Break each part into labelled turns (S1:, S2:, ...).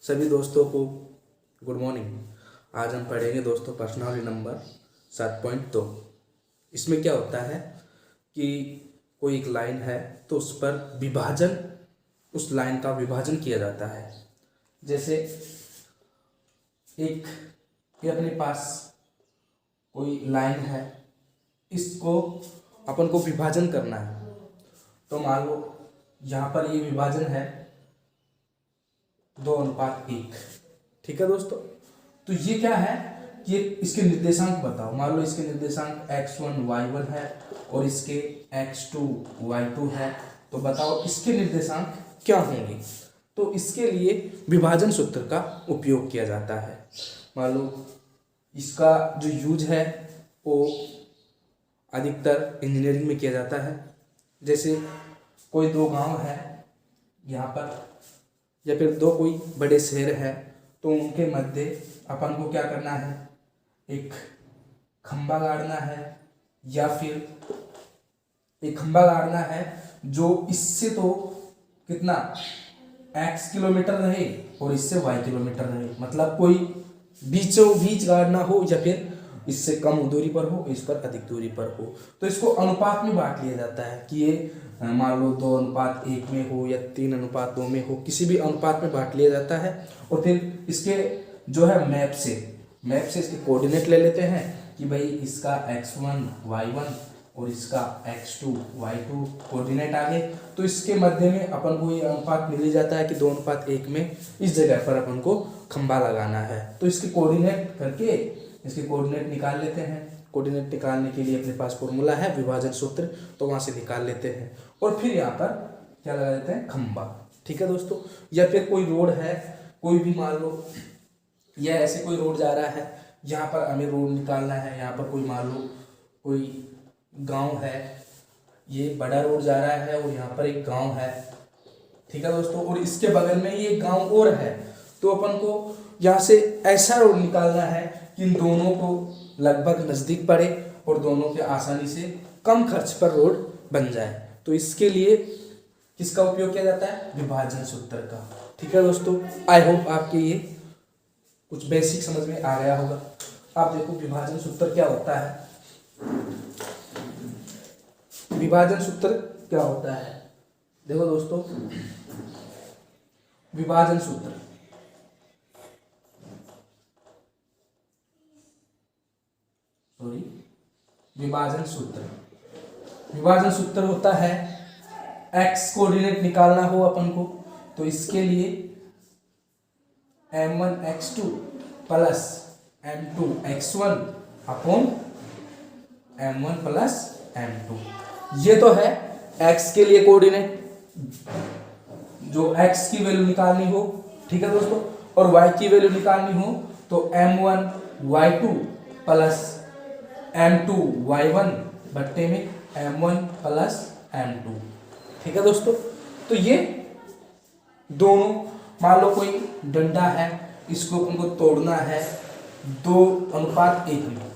S1: सभी दोस्तों को गुड मॉर्निंग। आज हम पढ़ेंगे दोस्तों प्रश्नावली नंबर 7.2। इसमें क्या होता है कि कोई एक लाइन है तो उस पर विभाजन, उस लाइन का विभाजन किया जाता है। जैसे एक ये अपने पास कोई लाइन है, इसको अपन को विभाजन करना है। तो मान लो यहाँ पर ये विभाजन है 2:1। ठीक है दोस्तों, तो ये क्या है कि ये इसके निर्देशांक बताओ। मान लो इसके निर्देशांक x1 y1 है और इसके x2 y2 है, तो बताओ इसके निर्देशांक क्या होंगे। तो इसके लिए विभाजन सूत्र का उपयोग किया जाता है। मान लो इसका जो यूज है वो अधिकतर इंजीनियरिंग में किया जाता है। जैसे कोई दो गांव है यहाँ पर, या फिर दो कोई बड़े शहर है, तो उनके मध्य अपन को क्या करना है, एक खंबा गाड़ना है, या फिर एक खंबा गाड़ना है जो इससे तो कितना x किलोमीटर रहे और इससे y किलोमीटर रहे। मतलब कोई बीचों बीच गाड़ना हो, या फिर इससे कम दूरी पर हो, इस पर अधिक दूरी पर हो। तो इसको अनुपात में बांट लिया जाता है कि ये मान लो 2:1 में हो या 3:2 में हो, किसी भी अनुपात में बांट लिया जाता है। और फिर इसके जो है मैप से इसके कोऑर्डिनेट ले लेते हैं कि भाई इसका x1 y1 और इसका x2 y2 कोऑर्डिनेट आ गए। तो इसके मध्य में अपन को ये अनुपात मिल जाता है कि 2:1 में इस जगह पर अपन को खंबा लगाना है। तो इसके कोऑर्डिनेट करके इसके कोऑर्डिनेट निकाल लेते हैं। कोऑर्डिनेट निकालने के लिए अपने पास फॉर्मूला है विभाजन सूत्र, तो वहां से निकाल लेते हैं और फिर यहाँ पर क्या लगा देते हैं, खंबा। ठीक है दोस्तों, या फिर कोई रोड है, कोई भी मान लो या ऐसे कोई रोड जा रहा है, यहाँ पर हमें रोड निकालना है। यहाँ पर कोई मान लो कोई गांव है, ये बड़ा रोड जा रहा है और यहाँ पर एक गांव है। ठीक है दोस्तों, और इसके बगल में ये गांव और है, तो अपन को यहाँ से ऐसा रोड निकालना है कि इन दोनों को लगभग नजदीक पड़े और दोनों के आसानी से कम खर्च पर रोड बन जाए। तो इसके लिए किसका उपयोग किया जाता है, विभाजन सूत्र का। ठीक है दोस्तों, आई होप आपके ये कुछ बेसिक समझ में आ गया होगा। आप देखो विभाजन सूत्र क्या होता है। विभाजन सूत्र क्या होता है, देखो दोस्तों, विभाजन सूत्र विभाजन सूत्र होता है x कोऑर्डिनेट निकालना हो अपन को, तो इसके लिए m1x2 plus m2x1 upon m1 plus m2। ये तो है x के लिए कोऑर्डिनेट, जो x की वैल्यू निकालनी हो। ठीक है दोस्तों, और y की वैल्यू निकालनी हो तो m1y2 प्लस m2 y1 बट्टे में m1 प्लस m2। ठीक है दोस्तों, तो ये दोनों, मान लो कोई डंडा है, इसको उनको तोड़ना है 2:1 में,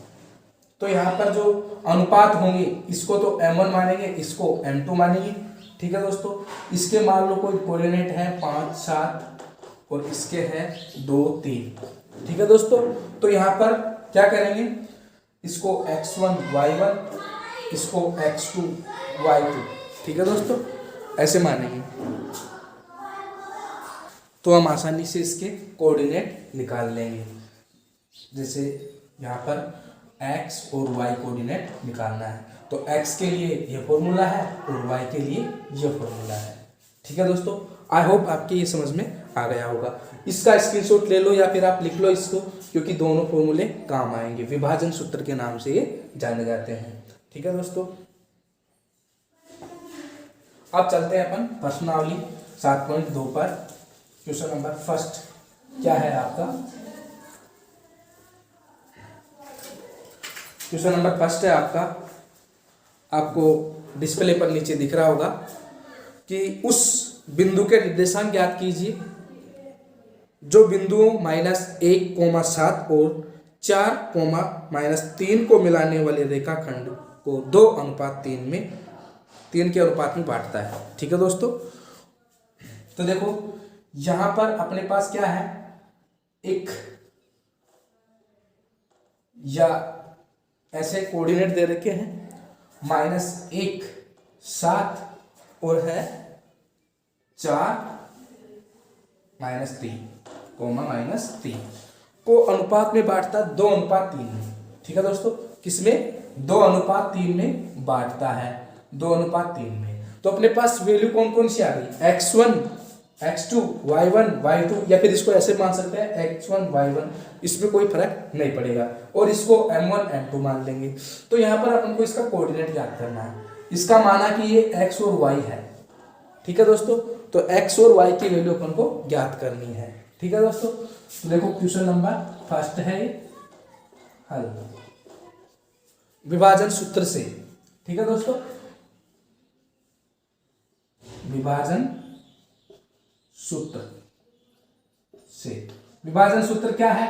S1: तो यहाँ पर जो अनुपात होंगे इसको तो m1 मानेंगे, इसको m2 मानेंगे। ठीक है दोस्तों, इसके मान लो कोई कोऑर्डिनेट है 5 7 और इसके है 2 3। ठीक है दोस्तों, तो यहाँ पर क्या करेंगे, इसको x1 y1, इसको x2 y2। ठीक है दोस्तों, ऐसे मानेंगे तो हम आसानी से इसके कोऑर्डिनेट निकाल लेंगे। जैसे यहाँ पर x और y कोऑर्डिनेट निकालना है, तो x के लिए ये फॉर्मूला है और y के लिए ये फॉर्मूला है। ठीक है दोस्तों, आई होप आपके ये समझ में आ गया होगा। इसका स्क्रीनशॉट ले लो या फिर आप लिख लो इसको, क्योंकि दोनों फॉर्मूले काम आएंगे। विभाजन सूत्र के नाम से ये जाने जाते हैं। ठीक है दोस्तों, अब चलते हैं अपन प्रश्नावली 7.2 पर। क्वेश्चन नंबर फर्स्ट क्या है आपका, क्वेश्चन नंबर फर्स्ट है आपका, आपको डिस्प्ले पर नीचे दिख रहा होगा कि उस बिंदु के निर्देशांक ज्ञात कीजिए जो बिंदुओं -1, 7 और 4, -3 को मिलाने वाले रेखाखंड को 2:3 में 3 के अनुपात में बांटता है। ठीक है दोस्तों, तो देखो यहां पर अपने पास क्या है, एक या ऐसे कोऑर्डिनेट दे रखे हैं, -1 7 और है 4 -3 कोमा -3 को अनुपात में बांटता 2:3 में। ठीक है दोस्तों, किसमें? 2:3 में बांटता है, 2:3 में। तो अपने पास वैल्यू कौन कौन सी आ गई? x1 x2 y1 y2, या फिर इसको ऐसे मान सकते हैं x1 y1, इसमें कोई फर्क नहीं पड़ेगा, और इसको m1 m2 मान लेंगे। तो यहाँ पर अपन को इसका कोऑर्डिनेट याद करना है, इसका माना कि ये x और y है। ठीक है दोस्तों, तो x और y की वैल्यू अपन को ज्ञात करनी है। ठीक है दोस्तों, तो देखो क्वेश्चन नंबर फर्स्ट है हल विभाजन सूत्र से। ठीक है दोस्तों, विभाजन सूत्र से, विभाजन सूत्र क्या है?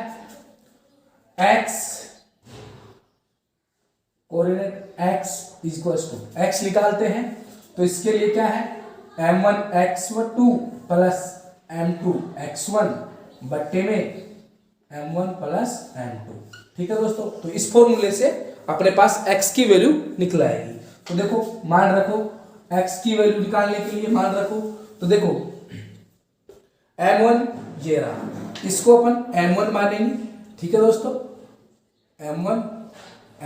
S1: x coordinate x equals to x निकालते हैं, तो इसके लिए क्या है? m1 x2 plus m2 x1 बट्टे में m1 प्लस m2। ठीक है दोस्तों, तो इस फॉर्मूले से अपने पास x की वैल्यू निकल आएगी। तो देखो मान रखो, x की वैल्यू निकालने के लिए मान रखो, तो देखो m1 ये रहा, इसको अपन m1 मानेंगे। ठीक है दोस्तों, m1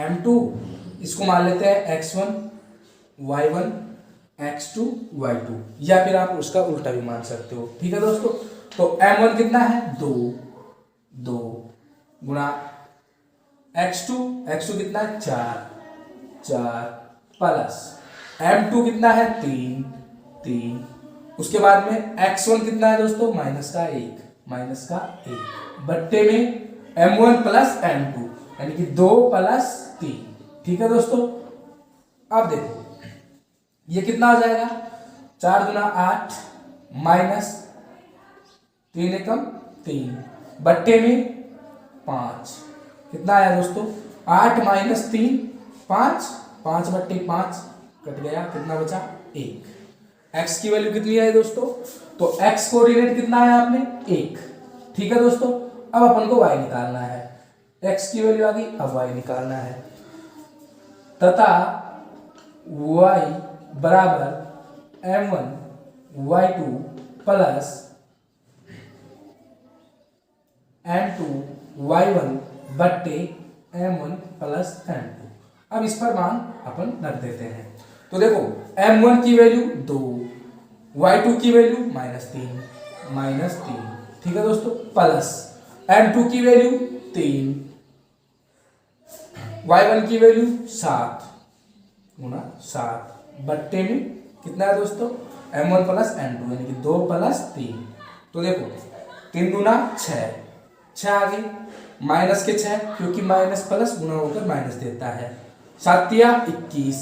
S1: m2 इसको मान लेते हैं x1 y1 x2 y2, या फिर आप उसका उल्टा भी मान सकते हो। ठीक है दोस्तों, तो m1 कितना है? 2 गुणा x2 कितना है? 4 प्लस m2 कितना है? 3 उसके बाद में x1 कितना है दोस्तों? -1 बट्टे में m1 प्लस m2, यानी कि 2 प्लस 3। ठीक है दोस्तों, अब देखो ये कितना हो जाएगा? 4 गुना 8 माइनस 3 एकम 3 बट्टे में 5, कितना आया दोस्तों? 8 माइनस 3 5 बट्टे 5 कट गया, कितना बचा? 1। x की वैल्यू कितनी आई दोस्तों? तो x कोऑर्डिनेट कितना है आपने? 1। ठीक है दोस्तों, अब अपन को y निकालना है। x की वैल्यू आ गई, अब y निकालना है, तथा y बराबर m1 y2 plus m2 y1 बट्टे m1 प्लस m2। अब इस पर मान अपन रख देते हैं। तो देखो m1 की वैल्यू 2, y2 की वैल्यू -3, ठीक है दोस्तों, प्लस m2 की वैल्यू 3, y1 की वैल्यू 7 गुना 7 बट्टे में कितना है दोस्तों? m1 प्लस m2, यानी कि 2 प्लस 3। तो देखो 3 गुना 6 आ गई, माइनस के 6, क्योंकि माइनस प्लस गुना होकर माइनस देता है। 7 या 21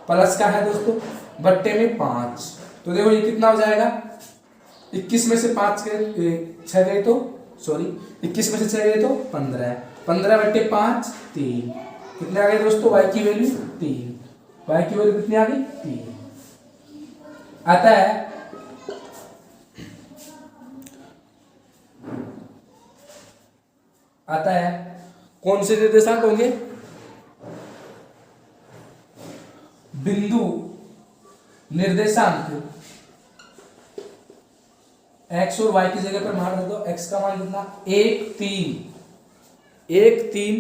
S1: प्लस का है दोस्तों, बट्टे में 5। तो देखो ये कितना हो जाएगा? 21 में से 5 गए 6 गए तो 21 में से 6 गए तो 15 बट्टे 5 3। कितने आ गए दोस्तों? y की वैल्यू 3। y की वैल्यू कितनी आ गई? 3 आता है। कौन से निर्देशांक होंगे? बिंदु निर्देशांक x और y की जगह पर मान रख दो। x का मान कितना? 1 3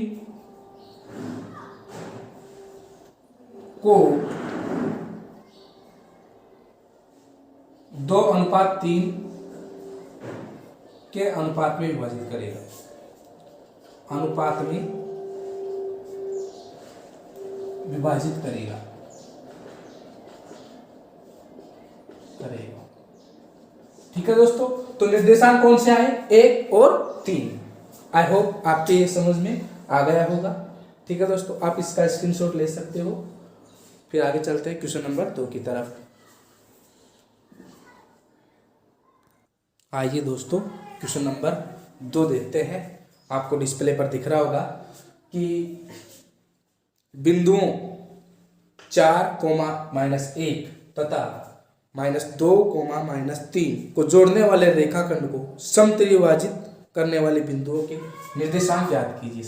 S1: को 2:3 के अनुपात में विभाजित करेगा। अनुपात में विभाजित करेगा। ठीक है दोस्तों, तो निर्देशांक कौन से आए? 1 और 3। आई होप आपके ये समझ में आ गया होगा। ठीक है दोस्तों, आप इसका स्क्रीनशॉट ले सकते हो। फिर आगे चलते हैं क्वेश्चन नंबर 2 की तरफ। आइए दोस्तों क्वेश्चन नंबर 2 देखते हैं। आपको डिस्प्ले पर दिख रहा होगा कि बिंदुओं 4, -1 तथा -2, -3 को जोड़ने वाले रेखाखंड को समत्रिभाजित करने वाले बिंदुओं के निर्देशांक याद कीजिए।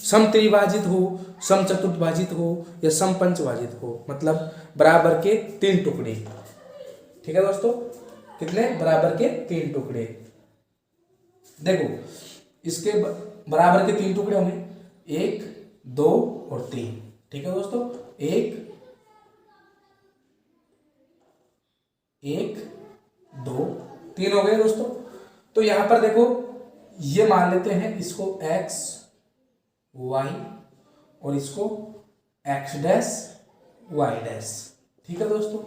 S1: समत्रिभाजित हो, समचतुर्भाजित हो या समपंचभाजित हो, मतलब बराबर के 3 टुकड़े। ठीक है दोस्तों, कितने? बराबर के 3 टुकड़े। देखो इसके बराबर के 3 टुकड़े होंगे, 1, 2 और 3। ठीक है दोस्तों, 1, 2, 3 हो गए दोस्तों। तो यहां पर देखो ये मान लेते हैं इसको x, y और इसको x डैश y डैश। ठीक है दोस्तों,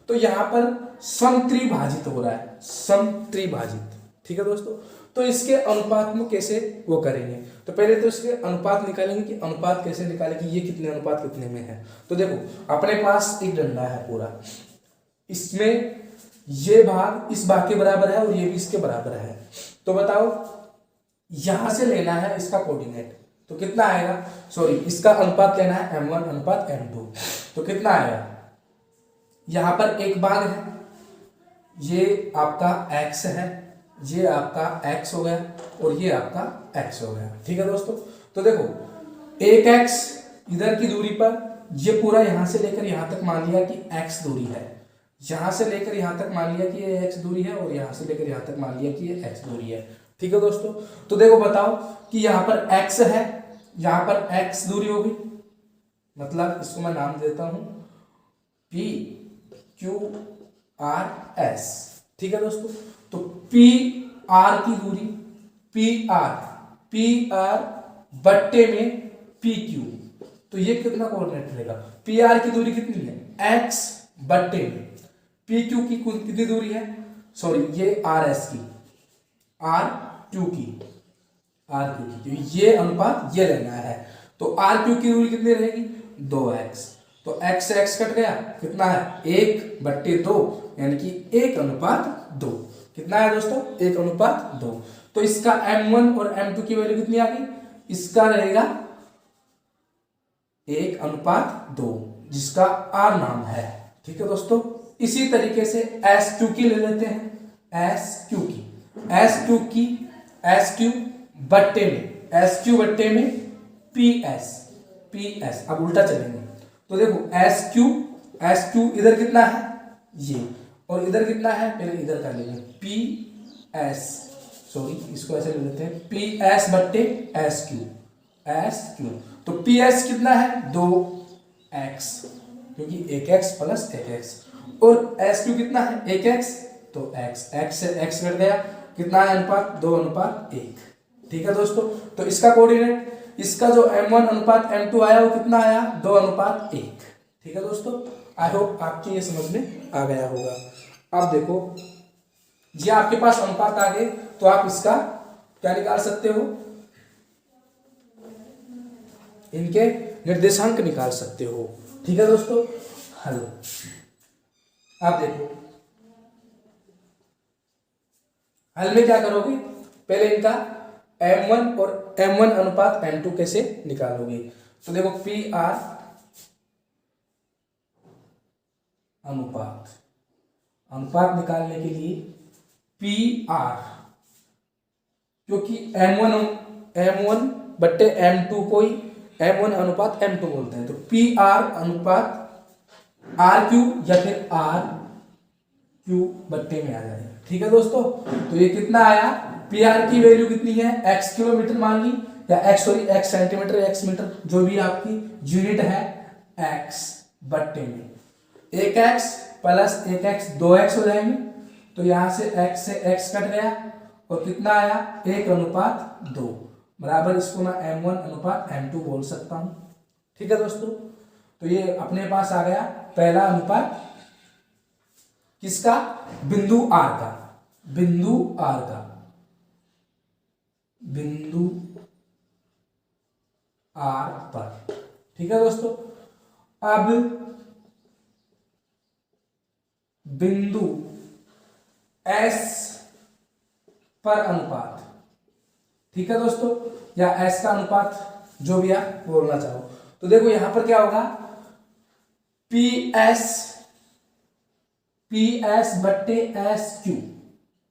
S1: तो यहां पर समत्रिभाजित हो रहा है, समत्रिभाजित। ठीक है दोस्तों, तो इसके अनुपात में कैसे वो करेंगे? तो पहले तो इसके अनुपात निकालेंगे कि अनुपात कैसे निकालें कि ये कितने अनुपात कितने में है। तो देखो अपने पास एक डंडा है पूरा, इसमें ये भाग इस भाग के बराबर है और ये भी इसके बराबर है। तो बताओ यहां से लेना है इसका कोऑर्डिनेट, तो कितना आएगा? सॉरी, इसका अनुपात लेना है m1 अनुपात m2। तो कितना आएगा? यहां पर एक भाग है, ये आपका x है, ये आपका x हो गया और ये आपका x हो गया। ठीक है दोस्तों, तो देखो एक x इधर की दूरी पर, ये पूरा यहां से लेकर यहां तक मान लिया कि x दूरी है, यहां से लेकर यहां तक मान लिया कि ये x दूरी है और यहां से लेकर यहां तक मान लिया कि ये x दूरी है। ठीक है दोस्तों, तो देखो बताओ कि यहां पर x है, यहां पर x दूरी होगी, मतलब इसको मैं नाम देता हूं P Q R S। ठीक है दोस्तों, तो P R की दूरी P R बट्टे में P Q, तो ये कितना कोऑर्डिनेट रहेगा? P R की दूरी कितनी है? x बट्टे में P Q की कितनी दूरी है? सॉरी, ये R S की, R Q की, तो ये अनुपात ये लेना है। तो R Q की दूरी कितनी रहेगी? 2x। तो x से x कट गया, कितना है? 1/2, यानी कि 1:2। कितना है दोस्तों? 1:2। तो इसका m1 और m2 की वैल्यू कितनी आ गई? इसका रहेगा 1:2, जिसका R नाम है। ठीक है दोस्तों, इसी तरीके से SQ की ले लेते हैं, SQ बट्टे में PS। अब उल्टा चलेंगे, तो देखो SQ इधर कितना है? ये, और इधर कितना है? पहले इधर कर लेंगे, PS, सॉरी इसको ऐसे ले लेते हैं, PS बट्टे SQ। तो PS कितना है? 2x, क्योंकि 1x प्लस 1x, और SQ कितना है? 1x, तो x से x कट गया, कितना है अनुपात? 2:1। ठीक है दोस्तों, तो इसका कोऑर्डिनेट, इसका जो m1 अनुपात m2 आया वो कितना आया? 2:1। ठीक है दोस्तों, आई होप आपकी ये समझ में आ गया होगा। अब देखो जी, आपके पास अनुपात आ गए, तो आप इसका क्या निकाल सकते हो? इनके निर्देशांक निकाल सकते हो। ठीक है दोस्तों, हेलो, आप देखो हल में क्या करोगे? पहले इनका m1 और m1 अनुपात m2 कैसे निकालोगे? तो देखो PR अनुपात निकालने के लिए PR, क्योंकि m1 बट्टे m2 को ही m1 अनुपात m2 बोलते हैं, तो PR अनुपात RQ या फिर RQ बट्टे में आ जाएगा। ठीक है दोस्तों, तो ये कितना आया? PR की वैल्यू कितनी है? x किलोमीटर मान ली, या x सेंटीमीटर, x मीटर, जो भी आपकी यूनिट है, x बट्टे में 1x प्लस 1x 2x हो जाएंगे। तो यहां से x कट गया और कितना आया? 1:2 बराबर, इसको मैं m1 अनुपात m2 बोल सकता हूं। ठीक है दोस्तों, तो ये अपने पास आ गया पहला अनुपात, किसका? बिंदु R का, बिंदु R पर। ठीक है दोस्तों, अब बिंदु S पर अनुपात। ठीक है दोस्तों, या S का अनुपात, जो भी आप बोलना चाहो। तो देखो यहां पर क्या होगा? PS पी एस बट्टे एस क्यू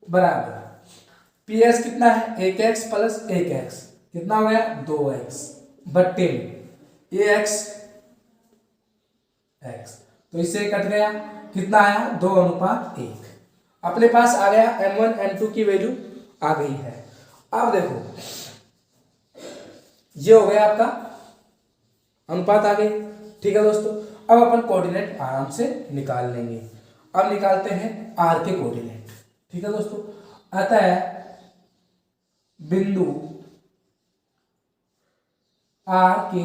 S1: बराबर पी एस कितना है, एक एक्स प्लस एक एक्स, कितना हो गया, 2x बट्टे में ए एक्स एक्स, तो इससे कट गया, कितना आया, 2:1। अपने पास आ गया m1 m2 की वैल्यू आ गई है। अब देखो ये हो गया आपका अनुपात आ गई। ठीक है दोस्तों, अब अपन कोऑर्डिनेट आराम से निकाल लेंगे। अब निकालते हैं आर के कोऑर्डिनेट। ठीक है दोस्तों, आता है बिंदु आर के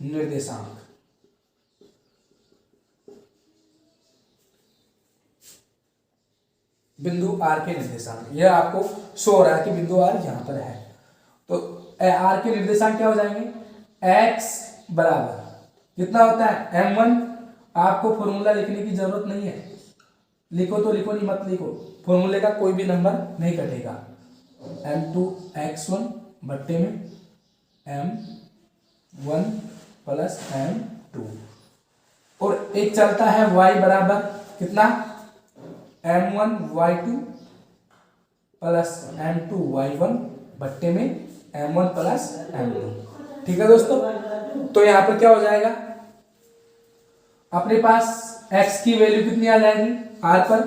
S1: निर्देशांक, बिंदु आर के निर्देशांक, यह आपको शो हो रहा है कि बिंदु आर यहां पर है। तो आर के निर्देशांक क्या हो जाएंगे, x बराबर कितना होता है m1। आपको फॉर्मूला लिखने की जरूरत नहीं है, लिखो तो लिखो, नहीं मत लिखो, फॉर्मूले का कोई भी नंबर नहीं कटेगा। m2 x1 बट्टे में m1 प्लस m2, और एक चलता है y बराबर कितना, m1 y2 plus m2 y1 बट्टे में m1 प्लस m2। ठीक है दोस्तों, तो यहां पर क्या हो जाएगा, अपने पास x की वैल्यू कितनी आ जाएगी r पर,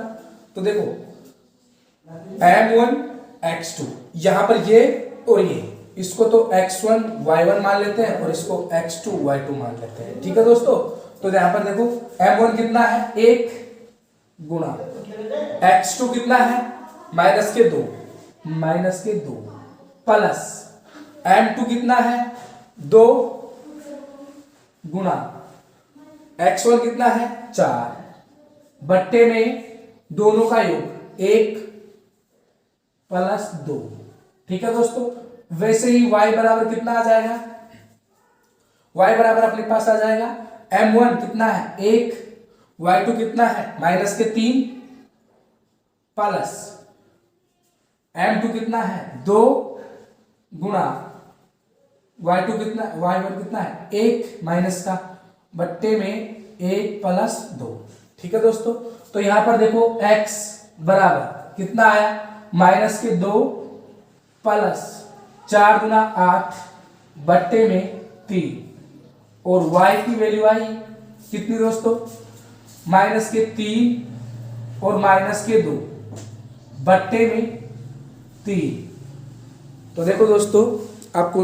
S1: तो देखो m1 x2, यहां पर ये और ये, इसको तो x1 y1 मान लेते हैं और इसको x2 y2 मान लेते हैं। ठीक है दोस्तों, तो यहां पर देखो m1 कितना है, 1 गुणा x2 कितना है, -2 प्लस m2 कितना है, 2 गुणा x1 कितना है, 4 बट्टे में दोनों का योग 1 प्लस 2। ठीक है दोस्तों, वैसे ही y बराबर कितना आ जाएगा, y बराबर अपने पास आ जाएगा m1 कितना है, 1, y2 कितना है, -3 प्लस m2 कितना है, 2 गुणा y2 कितना, y1 कितना है, 1 माइनस का बट्टे में 1 प्लस 2। ठीक है दोस्तों, तो यहां पर देखो x बराबर कितना आया, -2 प्लस 4 गुना 8 बट्टे में 3, और y की वैल्यू आई कितनी दोस्तों, -3 और -2 बट्टे में 3। तो देखो दोस्तों, आपको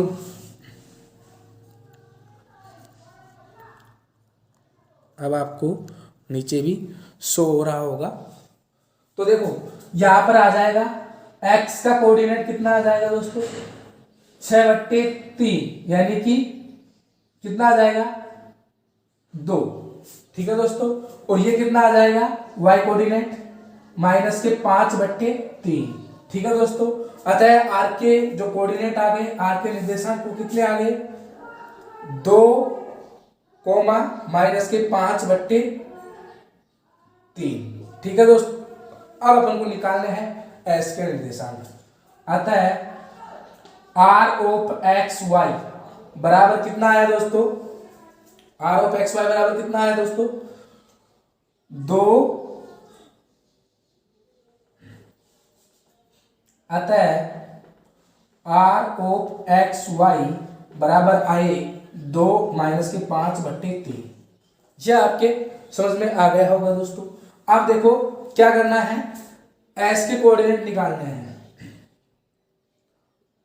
S1: अब आपको नीचे भी शो हो रहा होगा, तो देखो यहां पर आ जाएगा x का कोऑर्डिनेट कितना आ जाएगा दोस्तों, 6/3, यानी कि कितना आ जाएगा, 2। ठीक है दोस्तों, और ये कितना आ जाएगा y कोऑर्डिनेट, -5/3। ठीक है दोस्तों, अतः आर के जो कोऑर्डिनेट आ गए, आर के निर्देशांक को कितने आ गए, 2, -5/3। ठीक है दोस्तों, अब अपन को निकालने हैं एस के निर्देशांक। आता है आर ऑफ एक्स वाई बराबर कितना आया दोस्तों, आर ऑफ एक्स वाई बराबर कितना आया दोस्तों, 2। आता है आर ऑफ एक्स वाई बराबर आए 2 -5/3। यह आपके समझ में आ गया होगा दोस्तों। अब देखो क्या करना है, एस के कोऑर्डिनेट निकालने हैं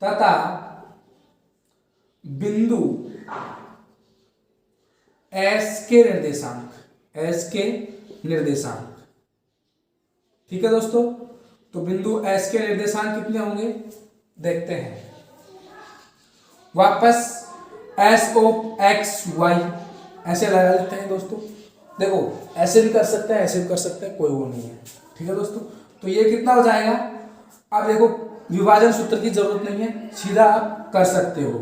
S1: तथा बिंदु एस के निर्देशांक, एस के निर्देशांक। ठीक है दोस्तों, तो बिंदु एस के निर्देशांक कितने होंगे देखते हैं। वापस एस ऑफ एक्स वाई ऐसे लगा लेते हैं दोस्तों। देखो ऐसे भी कर सकते हैं, ऐसे भी कर सकते हैं, कोई वो नहीं है। ठीक है दोस्तों, तो ये कितना हो जाएगा, अब देखो विभाजन सूत्र की जरूरत नहीं है, सीधा आप कर सकते हो।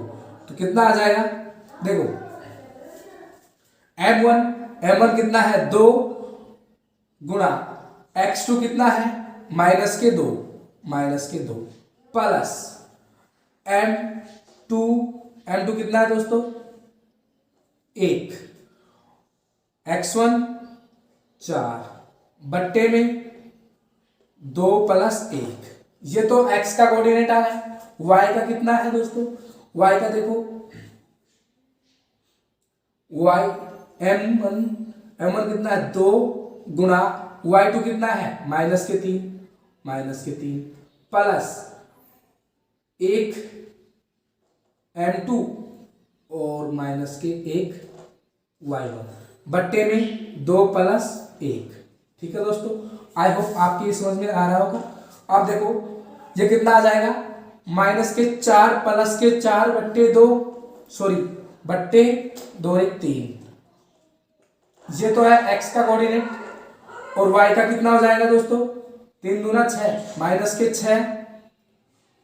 S1: तो कितना आ जाएगा, देखो m1 कितना है, 2 गुणा x2 कितना है, -2 प्लस m2 कितना है दोस्तों, 1, x1 4 बट्टे में 2 प्लस 1। ये तो x का कोऑर्डिनेट आ गया। y का कितना है दोस्तों, y का देखो, y m1 कितना है 2 गुणा y2 कितना है -3 प्लस 1 m2 और -1 y1 बट्टे में 2 प्लस 1। ठीक है दोस्तों, आई होप आपकी ये समझ में आ रहा होगा। अब देखो ये कितना आ जाएगा, -4 प्लस 4 बट्टे 2, सॉरी बट्टे 2 1 3। ये तो है x का कोऑर्डिनेट और y का कितना हो जाएगा दोस्तों, 3 दूना 6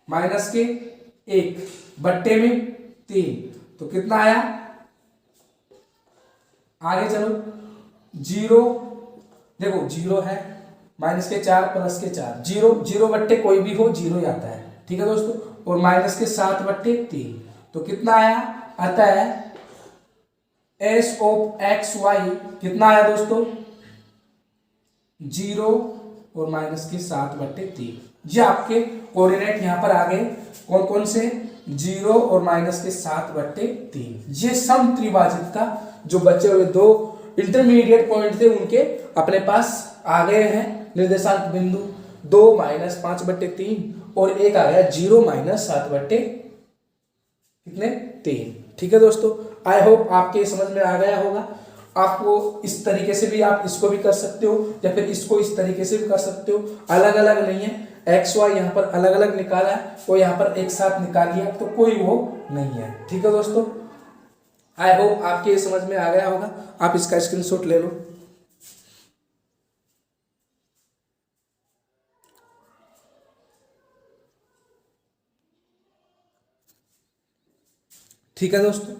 S1: -1 बट्टे में 3। तो कितना आया, आगे चलो 0, देखो 0 है -4 प्लस 4, 0 बट्टे कोई भी हो 0 ही आता है। ठीक है दोस्तों, और -7 बट्टे 3। तो कितना आया, आता है s ऑफ x y कितना आया दोस्तों 0 और -7 बट्टे 3। ये आपके कोऑर्डिनेट यहाँ पर आ गए, कौन कौन से, 0 और -7 बट्टे 3। ये सम त्रिभाजित का जो बचे हुए 2 इंटरमीडिएट पॉइंट थे उनके अपने पास आ गए हैं निर्देशांक बिंदु, 2 -5 बट्टे 3 और एक आ गया 0 -7 बट्टे कितने 3। ठीक है दोस्तों, आई होप आपके समझ में आ गया होगा। आपको इस तरीके से भी आप इसको भी कर सकते हो या फिर इसको इस तरीके से भी कर सकते हो, अलग अलग नहीं है। एक्स वाई यहाँ पर अलग अलग निकाला है और यहाँ पर एक साथ निकाल लिया, तो कोई वो नहीं है। ठीक है दोस्तों, आई होप आपके ये समझ में आ गया होगा। आप इसका स्क्रीनशॉट ले लो। ठीक है दोस्तों,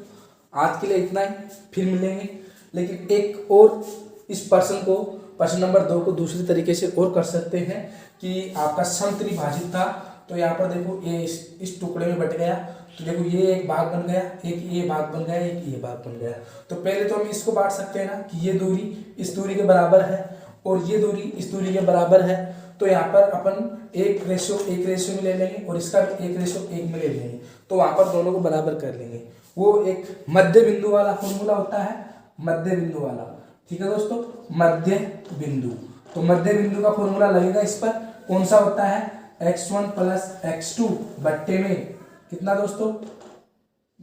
S1: आज के लिए इतना ही, फिर मिलेंगे। लेकिन एक और इस प्रश्न नंबर 2 को दूसरी तरीके से और कर सकते हैं कि आपका सम त्रिभाजित था। तो यहाँ पर देखो ये इस टुकड़े में बट गया, तो देखो ये एक भाग बन गया, एक ये भाग बन गया, एक ये भाग बन गया। तो पहले तो हम इसको बांट सकते हैं ना कि ये दूरी इस दूरी के बराबर है और ये दूरी इस दूरी के बराबर है। तो यहाँ पर अपन एक रेशियो में ले लेंगे और इसका भी 1:1 में ले लेंगे, तो वहाँ पर दोनों को बराबर कर लेंगे। वो एक मध्य बिंदु वाला फॉर्मूला होता है, मध्य बिंदु वाला। ठीक है दोस्तों, मध्य बिंदु। तो मध्य बिंदु का फॉर्मूला लगेगा इस पर, कौन सा होता है, x1 प्लस x2 बट्टे में कितना दोस्तों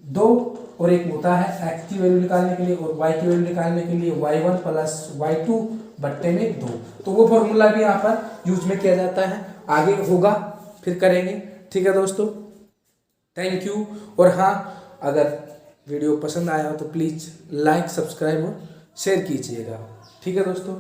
S1: 2, और एक होता है x की वैल्यू निकालने के लिए और y की वैल्यू निकालने के लिए y1 प्लस y2 बट्टे में 2। तो वो फॉर्मूला भी यहाँ पर यूज में किया जाता है, आगे होगा फिर करेंगे। ठीक है दोस्तों, थैंक यू। और हाँ, अगर वीडियो पसंद आया हो तो प्लीज़ लाइक, सब्सक्राइब और शेयर कीजिएगा। ठीक है दोस्तों।